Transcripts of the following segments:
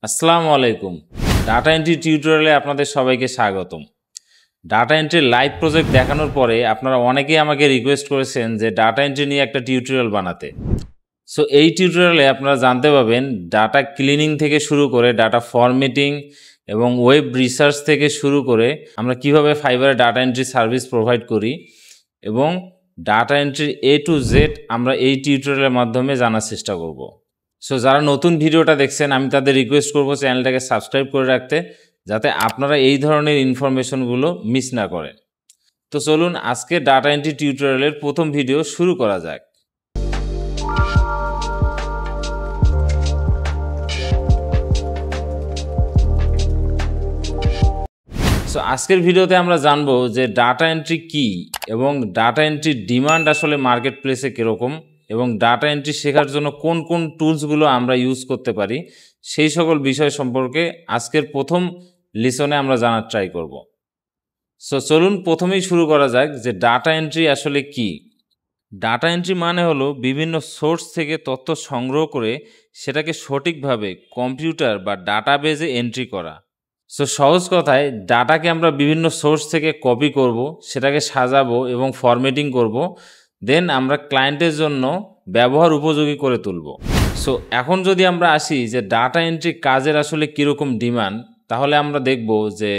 আসসালামু আলাইকুম। Data entry টিউটোরিয়ালে আপনাদের সবাইকে স্বাগতম। ডাটা এন্ট্রির লাইভ প্রজেক্ট দেখানোর পরে আপনারা অনেকেই আমাকে রিকোয়েস্ট করেছেন যে ডাটা এন্ট্রি নিয়ে একটা টিউটোরিয়াল বানাতে। সো এই টিউটোরিয়ালে আপনারা জানতে পারবেন ডাটা ক্লিনিং থেকে শুরু করে ডাটা ফরম্যাটিং এবং ওয়েব রিসার্চ থেকে শুরু করে আমরা কিভাবে ফাইবারে ডাটা এন্ট্রি সার্ভিস প্রোভাইড করি এবং ডাটা এন্ট্রির A to Z আমরা এই টিউটোরিয়ালের মাধ্যমে জানার চেষ্টা করব। সো যারা নতুন ভিডিওটা দেখছেন আমি তাদের রিকোয়েস্ট করব চ্যানেলটাকে সাবস্ক্রাইব করে রাখতে, যাতে আপনারা এই ধরনের ইনফরমেশনগুলো মিস না করেন। তো চলুন আজকে ডাটা এন্ট্রি টিউটোরিয়ালের প্রথম ভিডিও শুরু করা যাক। সো আজকের ভিডিওতে আমরা জানবো যে ডাটা এন্ট্রি কী এবং ডাটা এন্ট্রির ডিমান্ড আসলে মার্কেট প্লেসে কীরকম এবং ডাটা এন্ট্রি শেখার জন্য কোন কোন টুলসগুলো আমরা ইউজ করতে পারি সেই সকল বিষয় সম্পর্কে আজকের প্রথম লিসনে আমরা জানার ট্রাই করব। সো চলুন প্রথমেই শুরু করা যাক যে ডাটা এন্ট্রি আসলে কী। ডাটা এন্ট্রি মানে হলো বিভিন্ন সোর্স থেকে তথ্য সংগ্রহ করে সেটাকে সঠিকভাবে কম্পিউটার বা ডাটাবেজে এন্ট্রি করা। সো সহজ কথায় ডাটাকে আমরা বিভিন্ন সোর্স থেকে কপি করব, সেটাকে সাজাবো এবং ফরম্যাটিং করব, দেন আমরা ক্লায়েন্টের জন্য ব্যবহার উপযোগী করে তুলব। সো এখন যদি আমরা আসি যে ডাটা এন্ট্রি কাজের আসলে কীরকম ডিমান্ড, তাহলে আমরা দেখব যে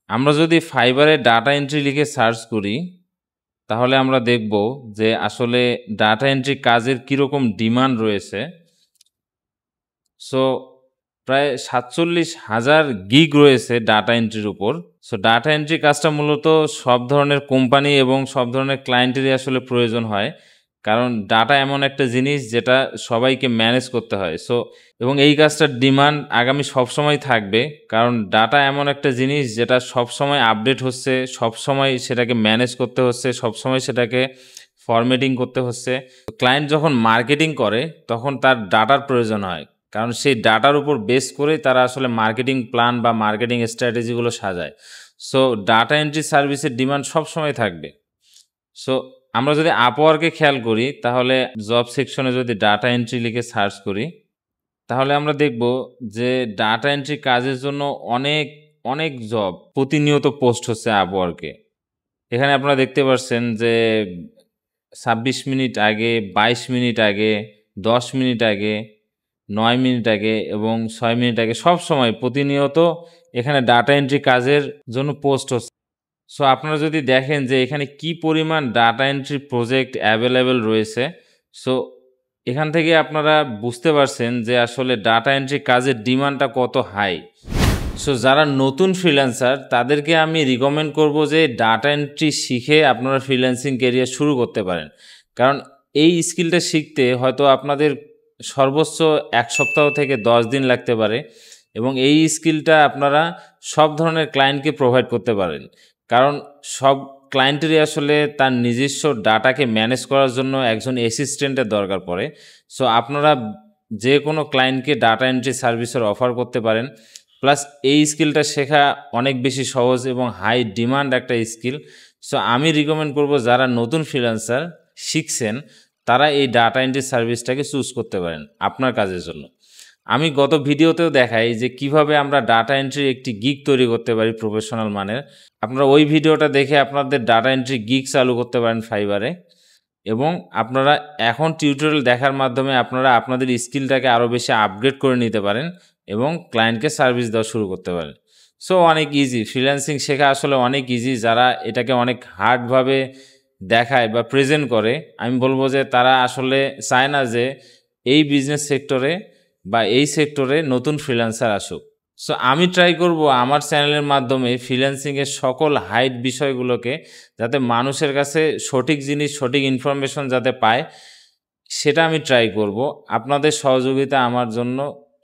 আমরা যদি ফাইবারে ডাটা এন্ট্রি লিখে সার্চ করি তাহলে আমরা দেখব যে আসলে ডাটা এন্ট্রি কাজের কীরকম ডিমান্ড রয়েছে। সো প্রায় 47,000 গিগ রয়েছে ডাটা এন্ট্রির উপর। সো ডাটা এন্ট্রি কাজটা মূলত সব ধরনের কোম্পানি এবং সব ধরনের ক্লায়েন্টেরই আসলে প্রয়োজন হয়, কারণ ডাটা এমন একটা জিনিস যেটা সবাইকে ম্যানেজ করতে হয়। সো এবং এই কাজটার ডিমান্ড আগামী সবসময় থাকবে, কারণ ডাটা এমন একটা জিনিস যেটা সবসময় আপডেট হচ্ছে, সবসময় সেটাকে ম্যানেজ করতে হচ্ছে, সবসময় সেটাকে ফরম্যাটিং করতে হচ্ছে। ক্লায়েন্ট যখন মার্কেটিং করে তখন তার ডাটার প্রয়োজন হয়, কারণ সেই ডাটার উপর বেস করেই তারা আসলে মার্কেটিং প্ল্যান বা মার্কেটিং স্ট্র্যাটেজিগুলো সাজায়। সো ডাটা এন্ট্রি সার্ভিসের ডিমান্ড সবসময় থাকবে। সো আমরা যদি আপওয়ার্কে খেয়াল করি তাহলে জব সেকশনে যদি ডাটা এন্ট্রি লিখে সার্চ করি তাহলে আমরা দেখব যে ডাটা এন্ট্রি কাজের জন্য অনেক অনেক জব প্রতিনিয়ত পোস্ট হচ্ছে আপওয়ার্কে। এখানে আপনারা দেখতে পাচ্ছেন যে 26 মিনিট আগে, 22 মিনিট আগে, 10 মিনিট আগে, 9 মিনিট আগে এবং 6 মিনিট আগে সব সময় প্রতিনিয়ত এখানে ডাটা এন্ট্রি কাজের জন্য পোস্ট হচ্ছে। সো আপনারা যদি দেখেন যে এখানে কি পরিমাণ ডাটা এন্ট্রি প্রজেক্ট অ্যাভেলেবেল রয়েছে, সো এখান থেকে আপনারা বুঝতে পারছেন যে আসলে ডাটা এন্ট্রি কাজের ডিমান্ডটা কত হাই। সো যারা নতুন ফ্রিল্যান্সার তাদেরকে আমি রিকমেন্ড করব যে ডাটা এন্ট্রি শিখে আপনারা ফ্রিল্যান্সিং ক্যারিয়ার শুরু করতে পারেন, কারণ এই স্কিলটা শিখতে হয়তো আপনাদের সর্বোচ্চ 1 সপ্তাহ থেকে 10 দিন লাগতে পারে এবং এই স্কিলটা আপনারা সব ধরনের ক্লায়েন্টকে প্রোভাইড করতে পারেন, কারণ সব ক্লায়েন্টেরই আসলে তার নিজস্ব ডাটাকে ম্যানেজ করার জন্য একজন অ্যাসিস্ট্যান্টের দরকার পড়ে। সো আপনারা যে কোনো ক্লায়েন্টকে ডাটা এন্ট্রি সার্ভিসের অফার করতে পারেন। প্লাস এই স্কিলটা শেখা অনেক বেশি সহজ এবং হাই ডিমান্ড একটা স্কিল। সো আমি রিকমেন্ড করব যারা নতুন ফ্রিল্যান্সার শিখছেন তারা এই ডাটা এন্ট্রি সার্ভিসটাকে চুজ করতে পারেন আপনার কাজের জন্য। আমি গত ভিডিওতেও দেখাই যে কিভাবে আমরা ডাটা এন্ট্রি একটি গিগ তৈরি করতে পারি প্রফেশনাল মানের। আপনারা ওই ভিডিওটা দেখে আপনাদের ডাটা এন্ট্রি গিগ চালু করতে পারেন ফাইবারে, এবং আপনারা এখন টিউটোরিয়াল দেখার মাধ্যমে আপনারা আপনাদের স্কিলটাকে আরও বেশি আপগ্রেড করে নিতে পারেন এবং ক্লায়েন্টকে সার্ভিস দেওয়া শুরু করতে পারেন। সো অনেক ইজি, ফ্রিল্যান্সিং শেখা আসলে অনেক ইজি। যারা এটাকে অনেক হার্ডভাবে দেখায় বা প্রেজেন্ট করে, আমি বলবো যে তারা আসলে চায় না যে এই বিজনেস সেক্টরে বা এই সেক্টরে নতুন ফ্রিল্যান্সার আসুক। সো আমি ট্রাই করব আমার চ্যানেলের মাধ্যমে ফ্রিল্যান্সিংয়ের সকল হাইড বিষয়গুলোকে যাতে মানুষের কাছে সঠিক জিনিস, সঠিক ইনফরমেশন যাতে পায়, সেটা আমি ট্রাই করব। আপনাদের সহযোগিতা আমার জন্য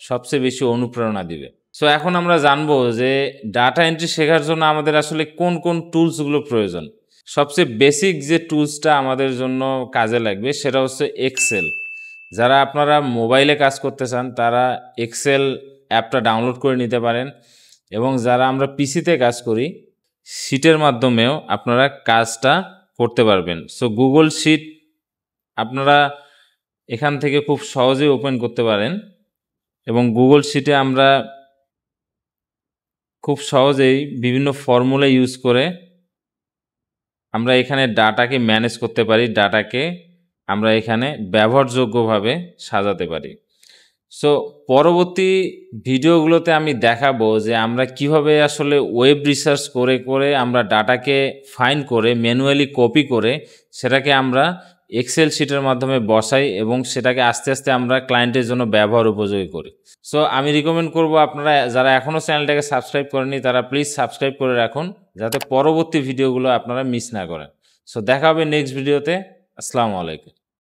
সবচেয়ে বেশি অনুপ্রেরণা দিবে। সো এখন আমরা জানবো যে ডাটা এন্ট্রি শেখার জন্য আমাদের আসলে কোন কোন টুলসগুলো প্রয়োজন। সবচেয়ে বেসিক যে টুলসটা আমাদের জন্য কাজে লাগবে সেটা হচ্ছে এক্সেল। যারা আপনারা মোবাইলে কাজ করতে চান তারা এক্সেল অ্যাপটা ডাউনলোড করে নিতে পারেন, এবং যারা আমরা পিসিতে কাজ করি শিটের মাধ্যমেও আপনারা কাজটা করতে পারবেন। সো গুগল শিট আপনারা এখান থেকে খুব সহজেই ওপেন করতে পারেন এবং গুগল শিটে আমরা খুব সহজেই বিভিন্ন ফর্মুলা ইউজ করে আমরা এখানে ডাটাকে ম্যানেজ করতে পারি, ডাটাকে আমরা এখানে ব্যবহারযোগ্যভাবে সাজাতে পারি। সো পরবর্তী ভিডিওগুলোতে আমি দেখাবো যে আমরা কিভাবে আসলে ওয়েব রিসার্চ করে করে আমরা ডাটাকে ফাইন্ড করে ম্যানুয়ালি কপি করে সেটাকে আমরা এক্সেল শিটের মাধ্যমে বসাই এবং সেটাকে আস্তে আস্তে আমরা ক্লায়েন্টের জন্য ব্যবহার উপযোগী করি। সো আমি রিকমেন্ড করব আপনারা যারা এখনও চ্যানেলটাকে সাবস্ক্রাইব করেনি তারা প্লিজ সাবস্ক্রাইব করে রাখুন, যাতে পরবর্তী ভিডিওগুলো আপনারা মিস না করেন। সো দেখা হবে নেক্সট ভিডিওতে। আসসালামু আলাইকুম।